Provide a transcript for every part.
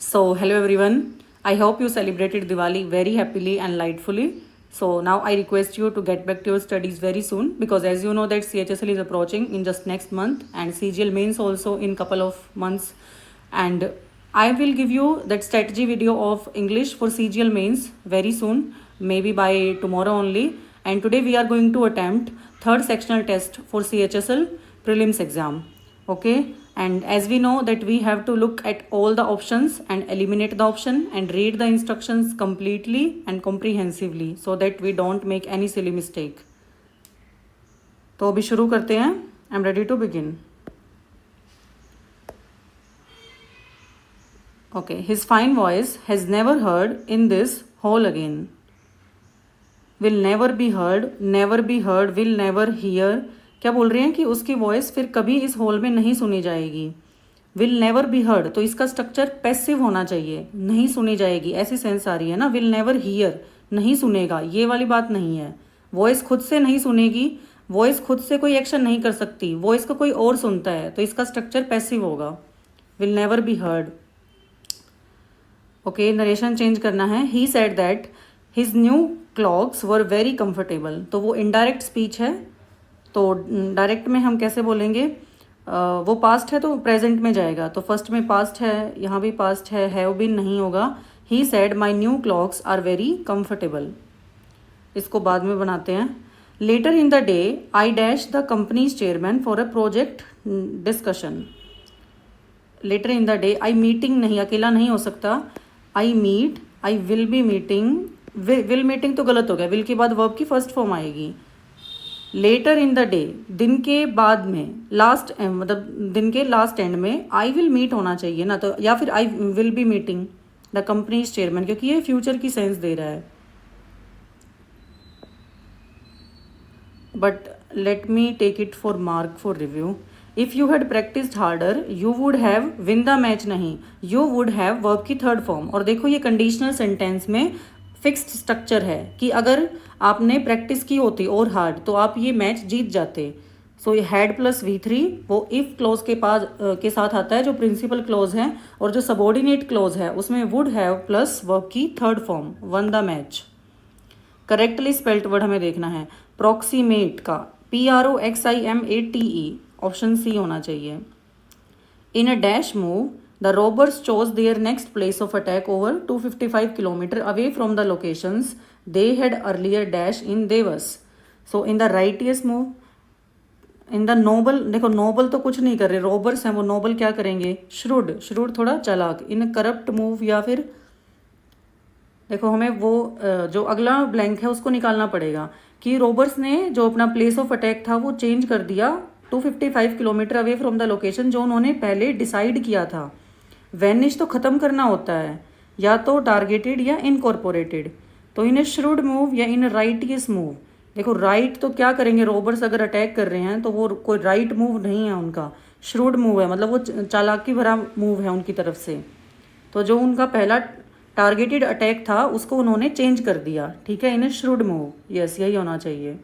So, hello everyone. I hope you celebrated Diwali very happily and lightfully. So, now I request you to get back to your studies very soon because as you know that CHSL is approaching in just next month and CGL mains also in couple of months, and I will give you that strategy video of English for CGL mains very soon, maybe by tomorrow only. And today we are going to attempt third sectional test for CHSL prelims exam. Okay, and as we know that we have to look at all the options and eliminate the option and read the instructions completely and comprehensively so that we don't make any silly mistake. तो अभी शुरू करते हैं. I am ready to begin. Okay, his fine voice has never heard in this hall again. Will never be heard, will never hear. क्या बोल रहे हैं कि उसकी वॉइस फिर कभी इस हॉल में नहीं सुनी जाएगी. विल नेवर बी हर्ड, तो इसका स्ट्रक्चर पैसिव होना चाहिए, नहीं सुनी जाएगी ऐसी सेंस आ रही है ना. विल नेवर हियर, नहीं सुनेगा, ये वाली बात नहीं है. वॉइस खुद से नहीं सुनेगी, वॉइस खुद से कोई एक्शन नहीं कर सकती, वॉइस को कोई और सुनता है, तो इसका स्ट्रक्चर पैसिव होगा. Will never be heard. Okay, narration change करना है. He said that his new clocks were very comfortable. तो वो इनडायरेक्ट स्पीच है, तो डायरेक्ट में हम कैसे बोलेंगे. वो पास्ट है तो प्रेजेंट में जाएगा, तो फर्स्ट में पास्ट है, यहाँ भी पास्ट है, हैव बीन नहीं होगा. He said my new clothes are very comfortable. इसको बाद में बनाते हैं. Later in the day I dash the company's chairman for a project discussion. Later in the day, I meeting नहीं, अकेला नहीं हो सकता. I meet, I will be meeting. Will meeting तो गलत हो गया, विल के बाद वर्ब की फर्स्ट फॉर्म आएगी. लेटर इन द डे, दिन के बाद में, लास्ट मतलब दिन के लास्ट एंड में आई विल मीट होना चाहिए ना, तो या फिर I will be meeting the company's chairman, क्योंकि ये फ्यूचर की सेंस दे रहा है. But let me take it for mark for review. If you had practised harder you would have win the match, नहीं, यू वुड हैव वर्ब की third form. और देखो ये कंडीशनल सेंटेंस में फिक्स्ड स्ट्रक्चर है कि अगर आपने प्रैक्टिस की होती और हार्ड तो आप ये मैच जीत जाते. सो ये हैड प्लस V3 वो इफ़ क्लोज के पास के साथ आता है जो प्रिंसिपल क्लोज है, और जो सबॉर्डिनेट क्लोज है उसमें वुड हैव प्लस वर्ब की third form, one the match. Correctly spelled word हमें देखना है. प्रॉक्सीमेट का PROXIMATE, ऑप्शन सी होना चाहिए. In a dash move the robbers chose their next place of attack over 255 km away from the locations they had earlier dash in Devas. So in the righteous move, in the noble, देखो noble तो कुछ नहीं कर रहे, robbers हैं, वो noble क्या करेंगे, shrewd थोड़ा चालाक. in a corrupt move, या फिर देखो हमें वो जो अगला ब्लैंक है उसको निकालना पड़ेगा कि रोबर्स ने जो अपना प्लेस ऑफ अटैक था वो चेंज कर दिया 255 kilometre away from the location जो उन्होंने पहले डिसाइड किया था. वैनिश तो ख़त्म करना होता है, या तो टारगेटेड या इनकॉर्पोरेटेड. तो इन श्रूड मूव या इन राइटियस मूव. देखो राइट तो क्या करेंगे, रोबर्स अगर अटैक कर रहे हैं तो वो कोई राइट मूव नहीं है उनका, श्रूड मूव है, मतलब वो चालाकी भरा मूव है उनकी तरफ से. तो जो उनका पहला टारगेटेड अटैक था उसको उन्होंने चेंज कर दिया. ठीक है, इन श्रूड मूव, यस यही होना चाहिए.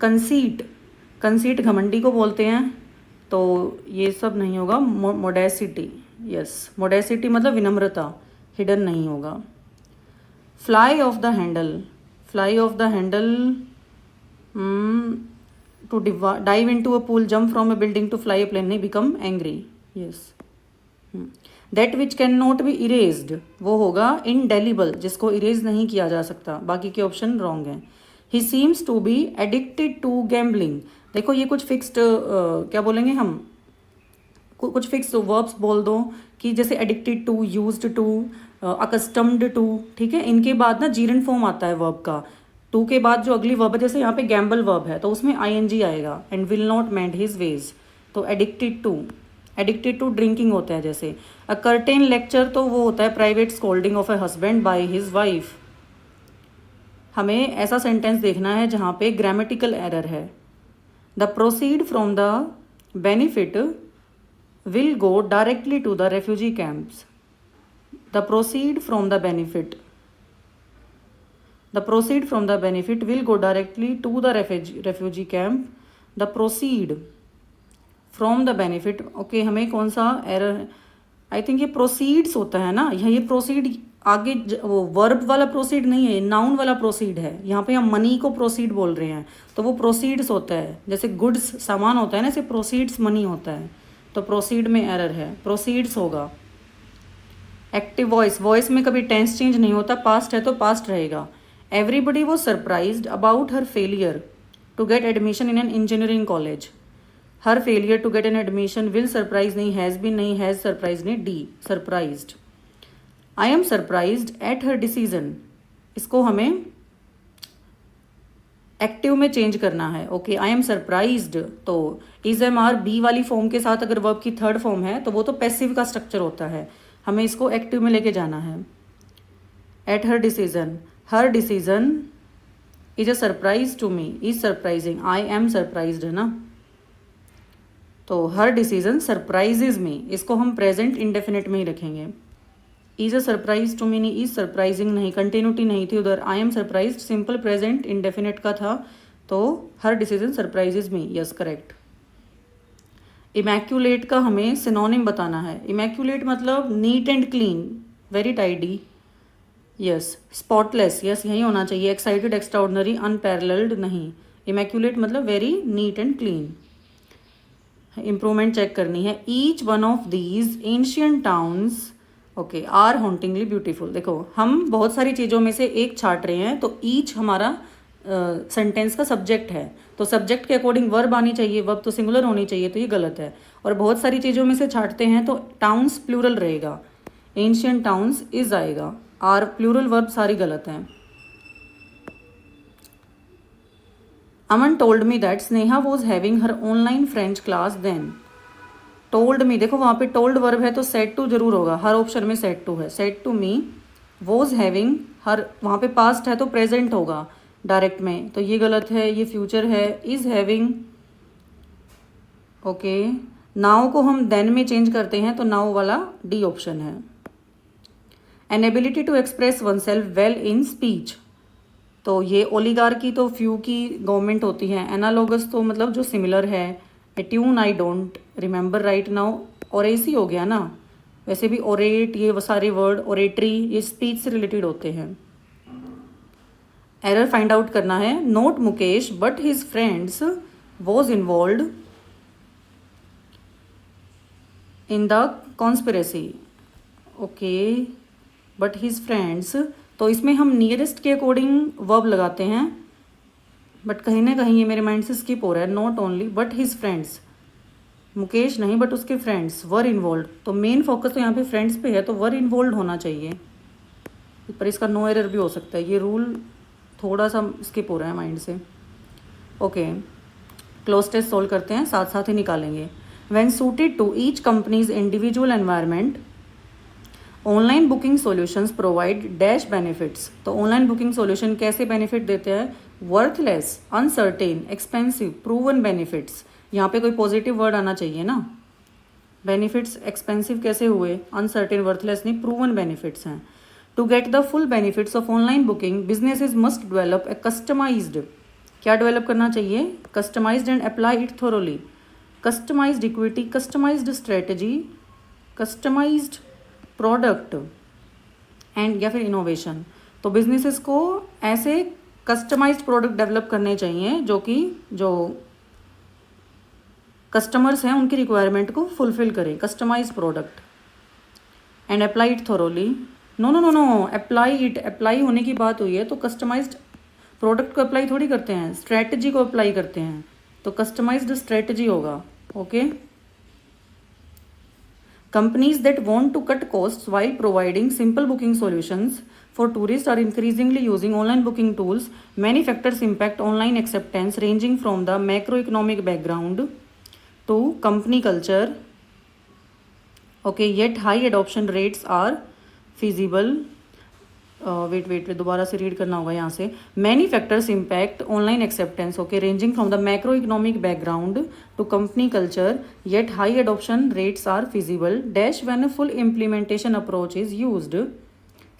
कंसीट घमंडी को बोलते हैं, तो ये सब नहीं होगा. मोडेसिटी, यस, मोडेसिटी मतलब विनम्रता, हिडन नहीं होगा. Fly off the handle to dive into a pool, jump from a building to fly a plane, नहीं, become angry, yes. That which can not be erased, वो होगा इनडेलिबल, जिसको इरेज नहीं किया जा सकता. बाकी के ऑप्शन रॉन्ग हैं. He seems to be addicted to gambling. देखो ये कुछ फिक्स्ड क्या बोलेंगे हम, कुछ फिक्स वर्ब्स बोल दो कि जैसे addicted to, used to, accustomed to. ठीक है, इनके बाद ना जीरन फॉर्म आता है वर्ब का. टू के बाद जो अगली वर्ब है, जैसे यहाँ पे गैम्बल वर्ब है तो उसमें ING आएगा. And will not mend his veg, तो एडिक्टेड टू ड्रिंकिंग होता है. जैसे अ कर्टेन लेक्चर तो वो होता है private scolding of a husband by his wife. हमें ऐसा सेंटेंस देखना है जहाँ पे ग्रामेटिकल एरर है. The proceed from the benefit will go directly to the refugee camps. The proceed from the benefit will go directly to the refugee camp. The proceed from the benefit. Okay, हमें कौन सा error, I think ये proceeds होता है ना, ये proceed आगे वो वर्ब वाला प्रोसीड नहीं है, नाउन वाला प्रोसीड है। यहाँ पे हम मनी को प्रोसीड बोल रहे हैं, तो वो प्रोसीड्स होता है। जैसे गुड्स सामान होता है ना, ऐसे प्रोसीड्स मनी होता है, तो प्रोसीड में एरर है, प्रोसीड्स होगा। एक्टिव वॉइस, वॉइस में कभी टेंस चेंज नहीं होता, पास्ट है तो पास्ट रहेगा। Everybody was surprised about her failure to get admission in an engineering college. Her failure to get an admission, will surprise नहीं, हैज़ बीन नहीं, हैज़ सरप्राइज नहीं, D surprised. I am surprised at her decision, इसको हमें active में change करना है। Okay, I am surprised, तो is am are be वाली फॉर्म के साथ अगर वर्ब की थर्ड फॉर्म है तो वो तो पैसिव का स्ट्रक्चर होता है, हमें इसको एक्टिव में लेके जाना है। At her decision is a surprise to me, is surprising, I am surprised है ना, तो हर डिसीजन सरप्राइजेज मी, इसको हम प्रेजेंट इंडेफिनिट में ही रखेंगे। Is a surprise to me नहीं, इज सरप्राइजिंग नहीं, कंटिन्यूटी नहीं थी उधर, I am surprised simple present indefinite का था, तो her decision surprises me, yes correct. Immaculate का हमें सिनोनिम बताना है। इमैक्यूलेट मतलब neat and clean, very tidy, yes. Spotless, yes यही होना चाहिए। एक्साइटेड, एक्स्ट्राऑर्डिनरी, अनपैरेलल्ड नहीं। इमैक्यूलेट मतलब very neat and clean. Improvement check करनी है। Each one of these ancient towns okay are hauntingly beautiful. देखो हम बहुत सारी चीज़ों में से एक छाट रहे हैं, तो ईच हमारा सेंटेंस का सब्जेक्ट है, तो सब्जेक्ट के अकॉर्डिंग वर्ब आनी चाहिए, वर्ब तो सिंगुलर होनी चाहिए, तो ये गलत है। और बहुत सारी चीज़ों में से छाटते हैं तो टाउन्स प्लूरल रहेगा, एंशियंट टाउन्स इज आएगा, आर प्लूरल वर्ब सारी गलत हैं। Aman told me that Sneha was having her online French class then. Told me, देखो वहाँ पे टोल्ड वर्ब है तो सेड टू जरूर होगा, हर ऑप्शन में सेड टू है। Said to me, was having, her वहाँ पे पास्ट है तो प्रेजेंट होगा डायरेक्ट में, तो ये गलत है, ये फ्यूचर है। इज हैविंग, ओके, नाउ को हम देन में चेंज करते हैं तो नाउ वाला डी ऑप्शन है। An ability to express oneself well in speech, तो ये ओलिगार्की तो फ्यू की गवर्नमेंट होती है, एनालोगस तो मतलब जो सिमिलर है, attune I don't remember right now, oracy हो गया ना, वैसे भी ओरेट, ये वो सारे वर्ड, ओरेटरी, ये स्पीच से रिलेटेड होते हैं। एरर फाइंड आउट करना है। Not Mukesh but his friends was involve in the conspiracy, okay, but his friends, तो इसमें हम नियरेस्ट के अकॉर्डिंग वर्ब लगाते हैं, बट कहीं ना कहीं ये मेरे माइंड से स्किप हो रहा है। Not only but his friends, Mukesh नहीं बट उसके फ्रेंड्स वर इन्वॉल्व, तो मेन फोकस तो यहाँ पे फ्रेंड्स पे है, तो वर इन्वॉल्व होना चाहिए, पर इसका नो एरर भी हो सकता है, ये रूल थोड़ा सा स्किप हो रहा है माइंड से। ओके, क्लोज टेस्ट सोल्व करते हैं, साथ साथ ही निकालेंगे। When suited to each company's individual environment, online booking solutions provide dash benefits, तो ऑनलाइन बुकिंग सॉल्यूशन कैसे बेनिफिट देते हैं? Worthless, uncertain, expensive, proven benefits, यहाँ पे कोई पॉजिटिव वर्ड आना चाहिए ना। बेनिफिट्स एक्सपेंसिव कैसे हुए? अनसर्टेन, वर्थलेस नहीं, प्रूवन बेनिफिट्स हैं। To get the full benefits of online booking businesses must develop a customised, क्या डेवलप करना चाहिए? Customised and apply it thoroughly. Customised equity, customised strategy, customised product and या फिर innovation, तो businesses को ऐसे कस्टमाइज्ड प्रोडक्ट डेवलप करने चाहिए जो कि जो कस्टमर्स हैं उनकी रिक्वायरमेंट को फुलफिल करें, customised product. And apply it thoroughly, no no no no, apply it, apply होने की बात हुई है, तो कस्टमाइज्ड प्रोडक्ट को अप्लाई थोड़ी करते हैं, स्ट्रेटजी को अप्लाई करते हैं, तो कस्टमाइज्ड स्ट्रेटजी होगा। Okay, companies that want to cut costs while providing simple booking solutions for tourists are increasingly using online booking tools. Many factors impact online acceptance, ranging from the macroeconomic background to company culture. Okay, yet high adoption rates are feasible. Wait दोबारा से read करना होगा यहाँ से। Many factors impact online acceptance, okay, ranging from the macro economic background to company culture, yet high adoption rates are feasible dash when a full implementation approach is used.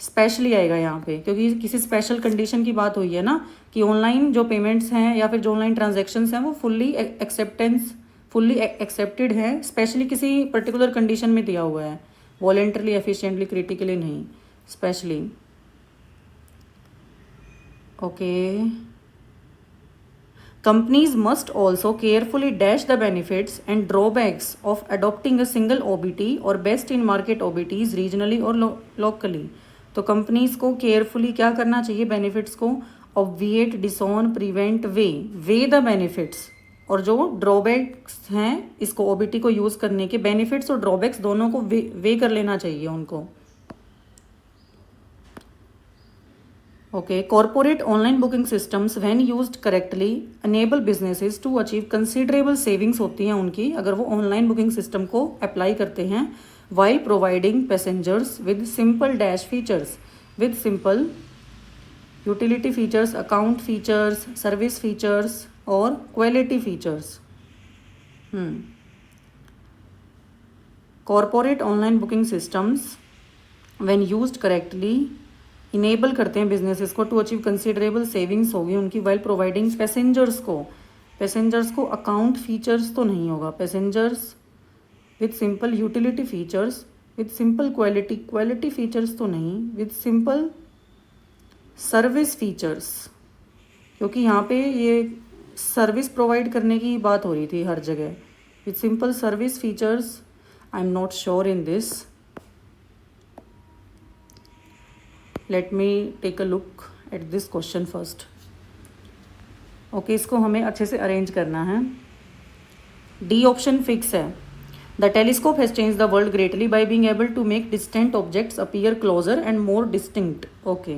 Specially आएगा यहाँ पे, क्योंकि किसी special condition की बात हुई है ना, कि ऑनलाइन जो पेमेंट्स हैं या फिर जो ऑनलाइन ट्रांजेक्शन्स हैं वो फुल्ली एक्सेप्टेड है, स्पेशली किसी पर्टिकुलर कंडीशन में दिया हुआ है, वॉलेंटरली, एफिशिएंटली, क्रिटिकली नहीं, specially. Okay, companies must also carefully dash the benefits and drawbacks of adopting a single OBT or best in market OBTs regionally or locally। तो companies को carefully क्या करना चाहिए, बेनिफिट्स को obviate, disown, prevent, weigh the benefits, और जो drawbacks हैं इसको ओबीटी को यूज़ करने के, बेनिफिट्स और ड्रॉबैक्स दोनों को वे कर लेना चाहिए उनको। Okay, corporate online booking systems when used correctly enable businesses to achieve considerable savings होती हैं उनकी, अगर वो ऑनलाइन बुकिंग सिस्टम को अप्लाई करते हैं, while providing passengers with simple dash features, with simple utility features, account features, service features और quality features। Corporate online booking systems when used correctly enable करते हैं बिजनेसेस को टू अचीव कंसिडरेबल सेविंग्स होगी उनकी, while providing passengers को account features तो नहीं होगा, passengers with simple utility features, with simple quality features तो नहीं, विद सिंपल सर्विस फीचर्स, क्योंकि यहाँ पे ये सर्विस प्रोवाइड करने की बात हो रही थी हर जगह। With simple service features, I am not sure in this, let me take a look at this question first. Okay, इसको हमें अच्छे से अरेंज करना है। डी ऑप्शन फिक्स है। The telescope has change the world greatly by being able to make distant objects appear closer and more distinct. Okay,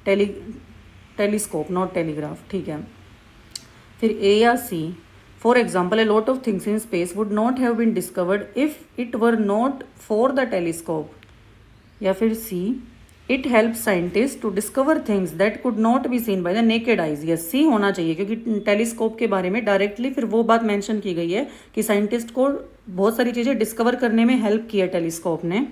telescope not telegraph, ठीक है। फिर ए या C, for example a lot of things in space would not have been discovered if it were not for the telescope. या फिर C, it help scientist to discover things that could not be seen by the naked eyes. Yes, C होना चाहिए, क्योंकि telescope के बारे में directly फिर वो बात मेंशन की गई है कि साइंटिस्ट को बहुत सारी चीज़ें डिस्कवर करने में हेल्प किया टेलीस्कोप ने।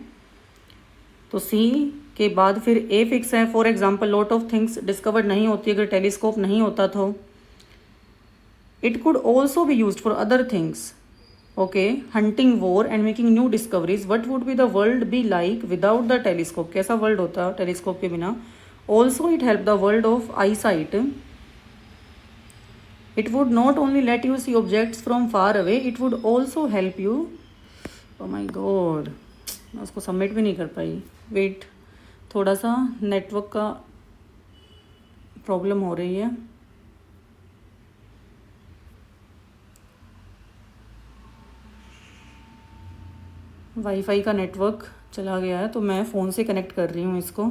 तो सी के बाद फिर ए फिक्स है। For example lot of things discovered नहीं होती अगर टेलीस्कोप नहीं होता तो। It could also be use for other things. Okay, hunting war and making new discoveries. What would be the world be like without the telescope. कैसा world होता telescope के बिना। Also it help the world of I site. It would not only let you see objects from far away, it would also help you. Oh my God, मैं उसको submit भी नहीं कर पाई। Wait, थोड़ा सा नेटवर्क का प्रॉब्लम हो रही है। वाईफाई का नेटवर्क चला गया है तो मैं फ़ोन से कनेक्ट कर रही हूँ इसको।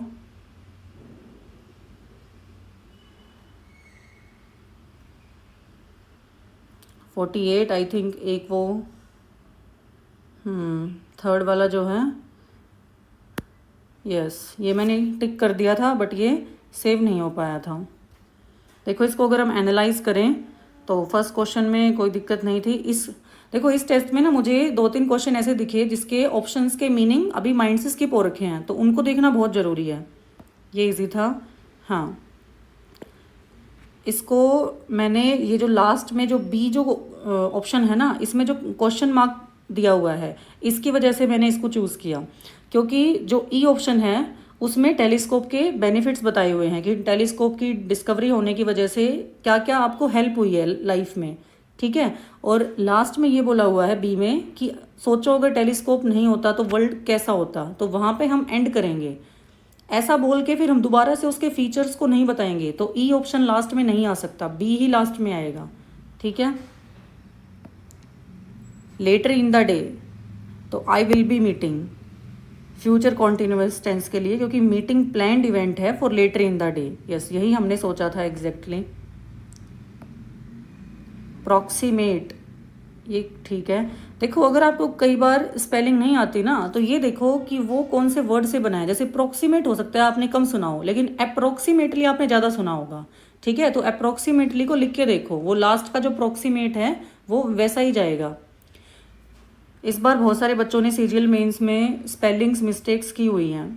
$48 आई थिंक, एक वो थर्ड वाला जो है, यस, ये मैंने टिक कर दिया था बट ये सेव नहीं हो पाया था। देखो, इसको अगर हम एनालाइज करें तो फर्स्ट क्वेश्चन में कोई दिक्कत नहीं थी। देखो इस टेस्ट में ना मुझे 2-3 क्वेश्चन ऐसे दिखे जिसके ऑप्शंस के मीनिंग अभी माइंड से स्किप हो रखे हैं, तो उनको देखना बहुत ज़रूरी है। ये इजी था। हाँ, इसको मैंने ये जो लास्ट में जो बी जो ऑप्शन है ना, इसमें जो क्वेश्चन मार्क दिया हुआ है, इसकी वजह से मैंने इसको चूज़ किया, क्योंकि जो ई ऑप्शन है उसमें टेलीस्कोप के बेनिफिट्स बताए हुए हैं कि टेलीस्कोप की डिस्कवरी होने की वजह से क्या क्या आपको हेल्प हुई है लाइफ में, ठीक है। और लास्ट में ये बोला हुआ है बी में कि सोचो अगर टेलीस्कोप नहीं होता तो वर्ल्ड कैसा होता, तो वहाँ पे हम एंड करेंगे। ऐसा बोल के फिर हम दोबारा से उसके फीचर्स को नहीं बताएंगे, तो ई ऑप्शन लास्ट में नहीं आ सकता, बी ही लास्ट में आएगा, ठीक है। लेटर इन द डे, तो I will be meeting, future continuous tense के लिए, क्योंकि मीटिंग प्लान्ड इवेंट है for later in the day. Yes, यही हमने सोचा था एग्जैक्टली। प्रॉक्सीमेट, ये ठीक है। देखो अगर आपको कई बार स्पेलिंग नहीं आती ना, तो ये देखो कि वो कौन से वर्ड से बना है। जैसे प्रॉक्सीमेट हो सकता है आपने कम सुना हो, लेकिन अप्रोक्सीमेटली आपने ज़्यादा सुना होगा, ठीक है। तो अप्रोक्सीमेटली को लिख के देखो, वो लास्ट का जो प्रॉक्सीमेट है वो वैसा ही जाएगा। इस बार बहुत सारे बच्चों ने सीजीएल मेंस में स्पेलिंग्स मिस्टेक्स की हुई हैं।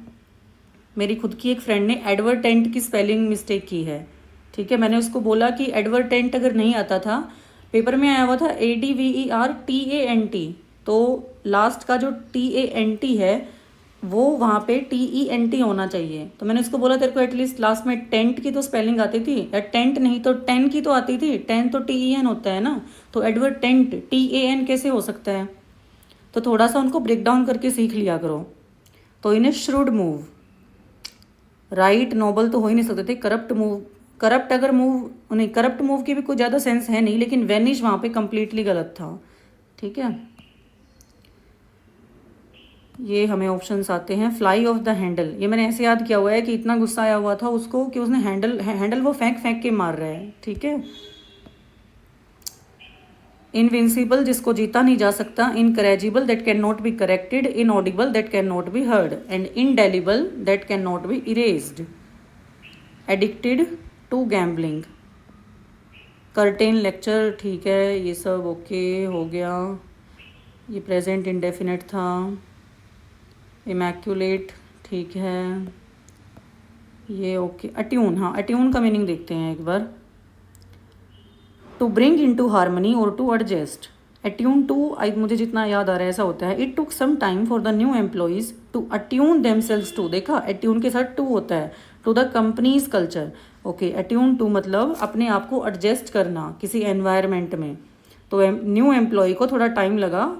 मेरी खुद की एक फ्रेंड ने एडवर्टेंट की स्पेलिंग मिस्टेक की है, ठीक है। मैंने उसको बोला कि एडवर्टेंट अगर नहीं आता था, पेपर में आया हुआ था ADVERTANT, तो लास्ट का जो TANT है वो वहाँ पे TENT होना चाहिए। तो मैंने उसको बोला तेरे को एटलीस्ट क्लास में टेंट की तो स्पेलिंग आती थी, या टेंट नहीं तो 10 की तो आती थी। 10 तो TEN होता है ना, तो एडवर्ड टेंट TAN कैसे हो सकता है? तो थोड़ा सा उनको ब्रेक डाउन करके सीख लिया करो। तो इन्हें श्रूड मूव, राइट नोबल तो हो ही नहीं सकते थे। करप्ट मूव, करप्ट अगर मूव नहीं, करप्ट मूव की भी कोई ज़्यादा सेंस है नहीं, लेकिन वेनिश वहाँ पे कंप्लीटली गलत था। ठीक है, ये हमें ऑप्शंस आते हैं। फ्लाई ऑफ द हैंडल, ये मैंने ऐसे याद किया हुआ है कि इतना गुस्सा आया हुआ था उसको कि उसने हैंडल वो फेंक फेंक के मार रहा है। ठीक है, इनविंसिबल, जिसको जीता नहीं जा सकता। Incorrigible, that can not be corrected. Inaudible, that can not be heard. And indelible, that can not be erased. Addicted to gambling. Curtain lecture, ठीक है, ये सब ओके हो गया। ये प्रेजेंट इंडेफिनिट था। इमैक्यूलेट, ठीक है, ये ओके। अट्यून, हाँ अट्यून का मीनिंग देखते हैं एक बार। To bring into harmony और टू एडजस्ट। अट्यून टू, मुझे जितना याद आ रहा है ऐसा होता है। It took some time for the new employees to attune themselves to, देखा अट्यून के साथ टू होता है, to the company's culture. Okay, attune to मतलब अपने आप को एडजस्ट करना किसी एनवायरनमेंट में। तो न्यू एम्प्लॉय को थोड़ा टाइम लगा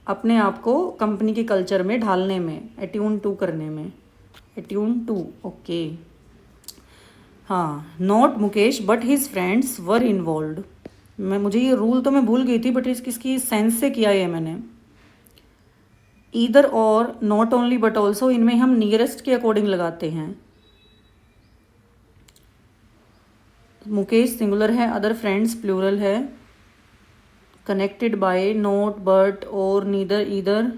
अपने आप को कंपनी के कल्चर में ढालने में, अट्यून टू करने में। Attune to, okay. हाँ, not Mukesh but his friends were involve. मुझे ये रूल तो मैं भूल गई थी, बट इसकी सेंस से किया है मैंने। ईदर और, नॉट ओनली बट ऑल्सो, इनमें हम नियरेस्ट के अकॉर्डिंग लगाते हैं। मुकेश सिंगुलर है, अदर फ्रेंड्स प्लूरल है। कनेक्टेड बाय नॉट बट और neither either,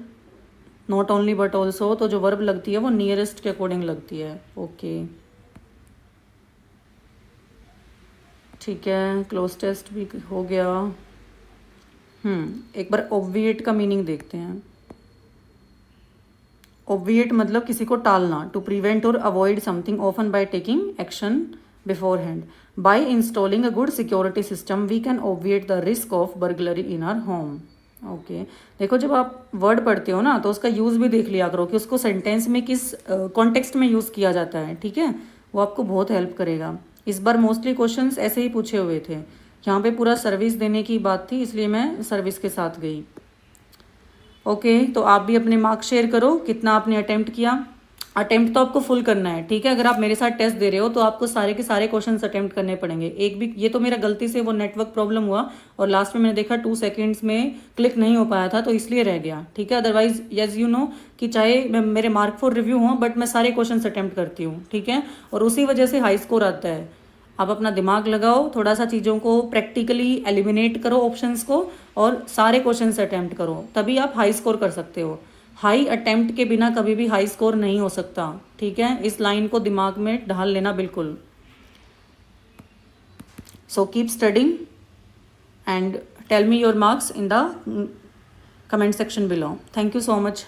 not only but also, तो जो वर्ब लगती है वो नियरेस्ट के अकॉर्डिंग लगती है। ओके, ठीक है, क्लोज टेस्ट भी हो गया। एक बार ऑब्विएट का मीनिंग देखते हैं। ऑब्विएट मतलब किसी को टालना, टू प्रिवेंट और avoid something often by taking action beforehand. By installing a good security system we can obviate the risk of burglary in our home. Okay, देखो जब आप वर्ड पढ़ते हो ना तो उसका यूज़ भी देख लिया करो कि उसको सेंटेंस में किस कॉन्टेक्स्ट में यूज़ किया जाता है। ठीक है, वो आपको बहुत हेल्प करेगा। इस बार मोस्टली क्वेश्चंस ऐसे ही पूछे हुए थे। यहाँ पे पूरा सर्विस देने की बात थी, इसलिए मैं सर्विस के साथ गई। ओके, तो आप भी अपने मार्क्स शेयर करो, कितना आपने अटेम्प्ट किया। अटेम्प्ट तो आपको फुल करना है। ठीक है, अगर आप मेरे साथ टेस्ट दे रहे हो तो आपको सारे के सारे क्वेश्चंस अटेम्प्ट करने पड़ेंगे। एक भी, ये तो मेरा गलती से वो नेटवर्क प्रॉब्लम हुआ और लास्ट में मैंने देखा 2 सेकेंड्स में क्लिक नहीं हो पाया था, तो इसलिए रह गया। ठीक है, अदरवाइज एज यू नो कि चाहे मेरे मार्क फॉर रिव्यू हों, बट मैं सारे क्वेश्चंस अटेम्प्ट करती हूँ। ठीक है, और उसी वजह से हाई स्कोर आता है। आप अपना दिमाग लगाओ, थोड़ा सा चीज़ों को प्रैक्टिकली एलिमिनेट करो ऑप्शंस को, और सारे क्वेश्चंस अटेम्प्ट करो, तभी आप हाई स्कोर कर सकते हो। हाई अटेम्प्ट के बिना कभी भी हाई स्कोर नहीं हो सकता। ठीक है, इस लाइन को दिमाग में ढाल लेना बिल्कुल। So keep studying and tell me your marks in the comment section below. Thank you so much.